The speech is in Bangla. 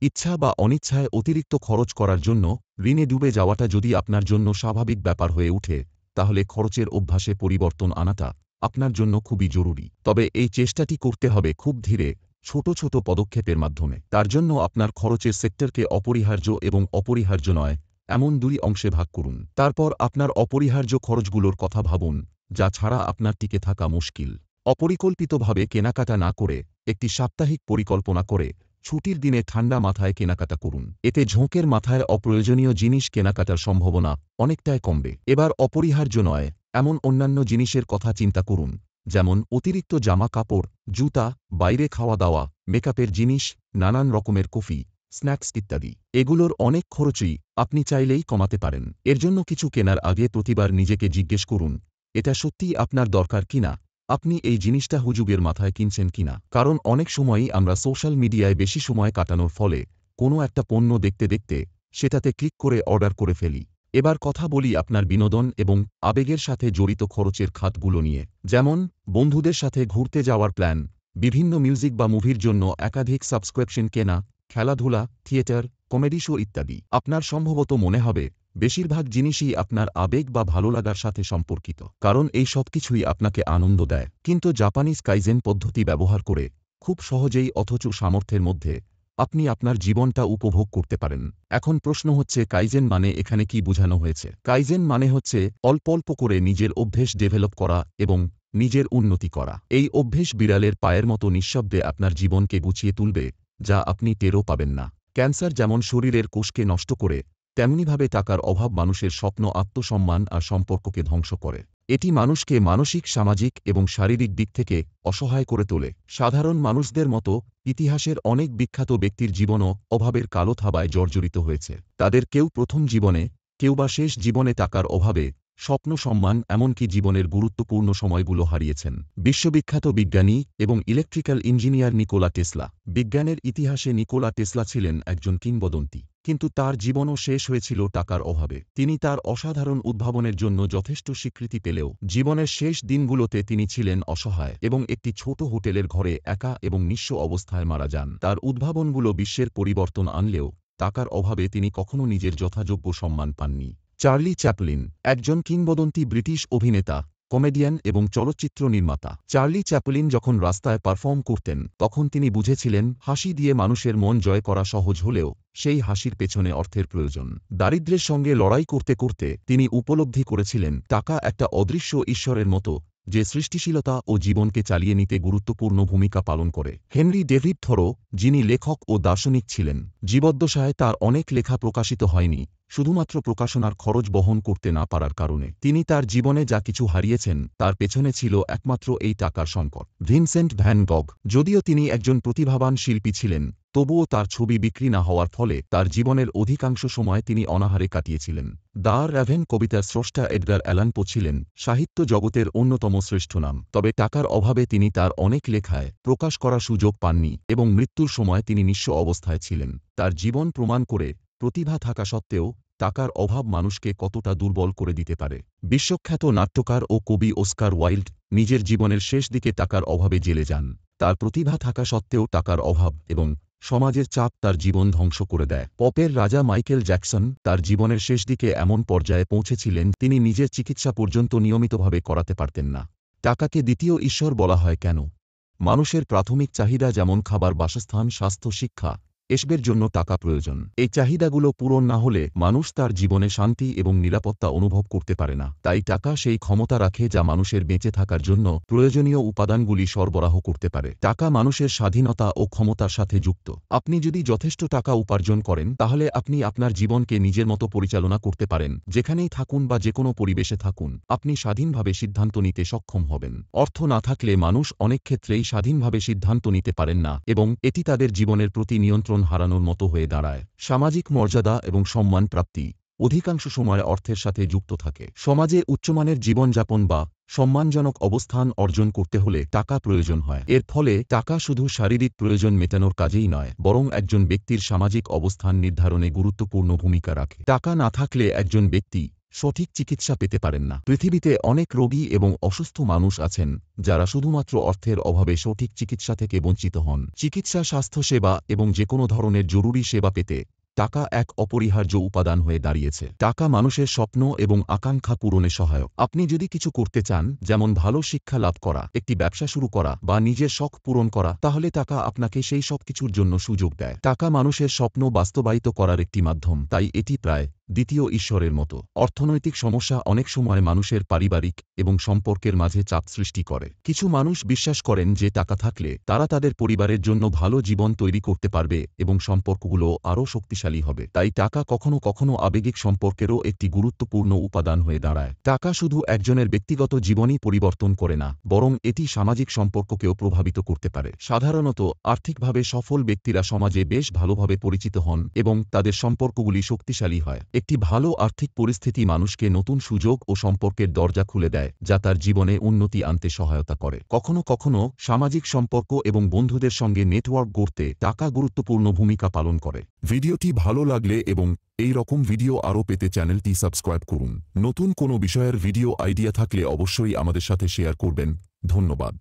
ইচ্ছা বা অনিচ্ছায় অতিরিক্ত খরচ করার জন্য ঋণে ডুবে যাওয়াটা যদি আপনার জন্য স্বাভাবিক ব্যাপার হয়ে ওঠে, তাহলে খরচের অভ্যাসে পরিবর্তন আনাটা আপনার জন্য খুবই জরুরি। তবে এই চেষ্টাটি করতে হবে খুব ধীরে, ছোট ছোট পদক্ষেপের মাধ্যমে। তার জন্য আপনার খরচের সেক্টরকে অপরিহার্য এবং অপরিহার্য নয় এমন দুই অংশে ভাগ করুন। তারপর আপনার অপরিহার্য খরচগুলোর কথা ভাবুন, যা ছাড়া আপনার টিকে থাকা মুশকিল। অপরিকল্পিতভাবে কেনাকাটা না করে একটি সাপ্তাহিক পরিকল্পনা করে ছুটির দিনে ঠান্ডা মাথায় কেনাকাটা করুন। এতে ঝোঁকের মাথায় অপ্রয়োজনীয় জিনিস কেনাকাটার সম্ভাবনা অনেকটাই কমবে। এবার অপরিহার্য নয় এমন অন্যান্য জিনিসের কথা চিন্তা করুন, যেমন অতিরিক্ত জামা কাপড়, জুতা, বাইরে খাওয়া দাওয়া, মেকআপের জিনিস, নানান রকমের কফি, স্ন্যাক্স ইত্যাদি। এগুলোর অনেক খরচই আপনি চাইলেই কমাতে পারেন। এর জন্য কিছু কেনার আগে প্রতিবার নিজেকে জিজ্ঞেস করুন, এটা সত্যিই আপনার দরকার কিনা, আপনি এই জিনিসটা হুজুগের মাথায় কিনছেন কিনা। কারণ অনেক সময়ই আমরা সোশ্যাল মিডিয়ায় বেশি সময় কাটানোর ফলে কোনো একটা পণ্য দেখতে দেখতে সেটাতে ক্লিক করে অর্ডার করে ফেলি। এবার কথা বলি আপনার বিনোদন এবং আবেগের সাথে জড়িত খরচের খাতগুলো নিয়ে, যেমন বন্ধুদের সাথে ঘুরতে যাওয়ার প্ল্যান, বিভিন্ন মিউজিক বা মুভির জন্য একাধিক সাবস্ক্রিপশন কেনা, খেলাধুলা, থিয়েটার, কমেডি শো ইত্যাদি। আপনার সম্ভবত মনে হবে বেশিরভাগ জিনিসই আপনার আবেগ বা ভালো লাগার সাথে সম্পর্কিত, কারণ এই সবকিছুই আপনাকে আনন্দ দেয়। কিন্তু জাপানিজ কাইজেন পদ্ধতি ব্যবহার করে খুব সহজেই অথচ সামর্থ্যের মধ্যে আপনি আপনার জীবনটা উপভোগ করতে পারেন। এখন প্রশ্ন হচ্ছে, কাইজেন মানে এখানে কি বোঝানো হয়েছে? কাইজেন মানে হচ্ছে অল্প অল্প করে নিজের অভ্যেস ডেভেলপ করা এবং নিজের উন্নতি করা। এই অভ্যেস বিড়ালের পায়ের মতো নিঃশব্দে আপনার জীবনকে গুছিয়ে তুলবে, যা আপনি টেরও পাবেন না। ক্যান্সার যেমন শরীরের কোষকে নষ্ট করে, তেমনিভাবে টাকার অভাব মানুষের স্বপ্ন, আত্মসম্মান আর সম্পর্ককে ধ্বংস করে। এটি মানুষকে মানসিক, সামাজিক এবং শারীরিক দিক থেকে অসহায় করে তোলে। সাধারণ মানুষদের মতো ইতিহাসের অনেক বিখ্যাত ব্যক্তির জীবনও অভাবের কালো থাবায় জর্জরিত হয়েছে। তাদের কেউ প্রথম জীবনে, কেউ বা শেষ জীবনে টাকার অভাবে স্বপ্ন, সম্মান, এমনকি জীবনের গুরুত্বপূর্ণ সময়গুলো হারিয়েছেন। বিশ্ববিখ্যাত বিজ্ঞানী এবং ইলেকট্রিক্যাল ইঞ্জিনিয়ার নিকোলা টেসলা। বিজ্ঞানের ইতিহাসে নিকোলা টেসলা ছিলেন একজন কিংবদন্তি, কিন্তু তার জীবনও শেষ হয়েছিল টাকার অভাবে। তিনি তার অসাধারণ উদ্ভাবনের জন্য যথেষ্ট স্বীকৃতি পেলেও জীবনের শেষ দিনগুলোতে তিনি ছিলেন অসহায় এবং একটি ছোট হোটেলের ঘরে একা এবং নিঃস্ব অবস্থায় মারা যান। তার উদ্ভাবনগুলো বিশ্বের পরিবর্তন আনলেও টাকার অভাবে তিনি কখনো নিজের যথাযোগ্য সম্মান পাননি। চার্লি চ্যাপলিন, একজন কিংবদন্তি ব্রিটিশ অভিনেতা, কমেডিয়ান এবং চলচ্চিত্র নির্মাতা। চার্লি চ্যাপলিন যখন রাস্তায় পারফর্ম করতেন, তখন তিনি বুঝেছিলেন হাসি দিয়ে মানুষের মন জয় করা সহজ হলেও সেই হাসির পেছনে অর্থের প্রয়োজন। দারিদ্র্যের সঙ্গে লড়াই করতে করতে তিনি উপলব্ধি করেছিলেন টাকা একটা অদৃশ্য ঈশ্বরের মতো, যে সৃষ্টিশীলতা ও জীবনকে চালিয়ে নিতে গুরুত্বপূর্ণ ভূমিকা পালন করে। হেনরি ডেভিড থরো, যিনি লেখক ও দার্শনিক ছিলেন, জীবদ্দশায় তার অনেক লেখা প্রকাশিত হয়নি শুধুমাত্র প্রকাশনার খরচ বহন করতে না পারার কারণে। তিনি তার জীবনে যা কিছু হারিয়েছেন তার পেছনে ছিল একমাত্র এই টাকার সংকট। ভিনসেন্ট ভ্যান গগ, যদিও তিনি একজন প্রতিভাবান শিল্পী ছিলেন, তবুও তার ছবি বিক্রি না হওয়ার ফলে তার জীবনের অধিকাংশ সময় তিনি অনাহারে কাটিয়েছিলেন। দ্য র্যাভেন কবিতার স্রষ্টা এডগার অ্যালান পো ছিলেন সাহিত্য জগতের অন্যতম শ্রেষ্ঠ নাম, তবে টাকার অভাবে তিনি তার অনেক লেখায় প্রকাশ করার সুযোগ পাননি এবং মৃত্যুর সময় তিনি নিঃস্ব অবস্থায় ছিলেন। তার জীবন প্রমাণ করে প্রতিভা থাকা সত্ত্বেও টাকার অভাব মানুষকে কতটা দুর্বল করে দিতে পারে। বিশ্বখ্যাত নাট্যকার ও কবি অস্কার ওয়াইল্ড নিজের জীবনের শেষ দিকে টাকার অভাবে জেলে যান। তার প্রতিভা থাকা সত্ত্বেও টাকার অভাব এবং সমাজের চাপ তার জীবন ধ্বংস করে দেয়। পপের রাজা মাইকেল জ্যাকসন তার জীবনের শেষ দিকে এমন পর্যায়ে পৌঁছেছিলেন তিনি নিজের চিকিৎসা পর্যন্ত নিয়মিতভাবে করাতে পারতেন না। টাকাকে দ্বিতীয় ঈশ্বর বলা হয় কেন? মানুষের প্রাথমিক চাহিদা যেমন খাবার, বাসস্থান, স্বাস্থ্য, শিক্ষা, এসবের জন্য টাকা প্রয়োজন। এই চাহিদাগুলো পূরণ না হলে মানুষ তার জীবনে শান্তি এবং নিরাপত্তা অনুভব করতে পারে না। তাই টাকা সেই ক্ষমতা রাখে যা মানুষের বেঁচে থাকার জন্য প্রয়োজনীয় উপাদানগুলি সরবরাহ করতে পারে। টাকা মানুষের স্বাধীনতা ও ক্ষমতার সাথে যুক্ত। আপনি যদি যথেষ্ট টাকা উপার্জন করেন, তাহলে আপনি আপনার জীবনকে নিজের মতো পরিচালনা করতে পারেন। যেখানেই থাকুন বা যে কোনো পরিবেশে থাকুন, আপনি স্বাধীনভাবে সিদ্ধান্ত নিতে সক্ষম হবেন। অর্থ না থাকলে মানুষ অনেক ক্ষেত্রেই স্বাধীনভাবে সিদ্ধান্ত নিতে পারেন না এবং এটি তাদের জীবনের প্রতি নিয়ন্ত্রণ হারানোর মতো হয়ে দাঁড়ায়। সামাজিক মর্যাদা এবং সম্মান প্রাপ্তি অধিকাংশ সময় অর্থের সাথে যুক্ত থাকে। সমাজে উচ্চমানের জীবনযাপন বা সম্মানজনক অবস্থান অর্জন করতে হলে টাকা প্রয়োজন হয়। এর ফলে টাকা শুধু শারীরিক প্রয়োজন মেটানোর কাজেই নয়, বরং একজন ব্যক্তির সামাজিক অবস্থান নির্ধারণে গুরুত্বপূর্ণ ভূমিকা রাখে। টাকা না থাকলে একজন ব্যক্তি সঠিক চিকিৎসা পেতে পারেন না। পৃথিবীতে অনেক রোগী এবং অসুস্থ মানুষ আছেন যারা শুধুমাত্র অর্থের অভাবে সঠিক চিকিৎসা থেকে বঞ্চিত হন। চিকিৎসা, স্বাস্থ্যসেবা এবং যেকোনো ধরনের জরুরি সেবা পেতে টাকা এক অপরিহার্য উপাদান হয়ে দাঁড়িয়েছে। টাকা মানুষের স্বপ্ন এবং আকাঙ্ক্ষা পূরণে সহায়ক। আপনি যদি কিছু করতে চান, যেমন ভালো শিক্ষা লাভ করা, একটি ব্যবসা শুরু করা বা নিজের শখ পূরণ করা, তাহলে টাকা আপনাকে সেই সব কিছুর জন্য সুযোগ দেয়। টাকা মানুষের স্বপ্ন বাস্তবায়িত করার একটি মাধ্যম, তাই এটি প্রায় দ্বিতীয় ঈশ্বরের মতো। অর্থনৈতিক সমস্যা অনেক সময় মানুষের পারিবারিক এবং সম্পর্কের মাঝে চাপ সৃষ্টি করে। কিছু মানুষ বিশ্বাস করেন যে টাকা থাকলে তারা তাদের পরিবারের জন্য ভালো জীবন তৈরি করতে পারবে এবং সম্পর্কগুলো আরও শক্তিশালী হবে। তাই টাকা কখনো কখনো আবেগিক সম্পর্কেরও একটি গুরুত্বপূর্ণ উপাদান হয়ে দাঁড়ায়। টাকা শুধু একজনের ব্যক্তিগত জীবনই পরিবর্তন করে না, বরং এটি সামাজিক সম্পর্ককেও প্রভাবিত করতে পারে। সাধারণত আর্থিকভাবে সফল ব্যক্তিরা সমাজে বেশ ভালোভাবে পরিচিত হন এবং তাদের সম্পর্কগুলি শক্তিশালী হয়। একটি ভালো আর্থিক পরিস্থিতি মানুষকে নতুন সুযোগ ও সম্পর্কের দরজা খুলে দেয়, যা তার জীবনে উন্নতি আনতে সহায়তা করে। কখনো কখনো সামাজিক সম্পর্ক এবং বন্ধুদের সঙ্গে নেটওয়ার্ক গড়তে টাকা গুরুত্বপূর্ণ ভূমিকা পালন করে। ভিডিওটি ভালো লাগলে এবং এই রকম ভিডিও আরও পেতে চ্যানেলটি সাবস্ক্রাইব করুন। নতুন কোনো বিষয়ের ভিডিও আইডিয়া থাকলে অবশ্যই আমাদের সাথে শেয়ার করবেন। ধন্যবাদ।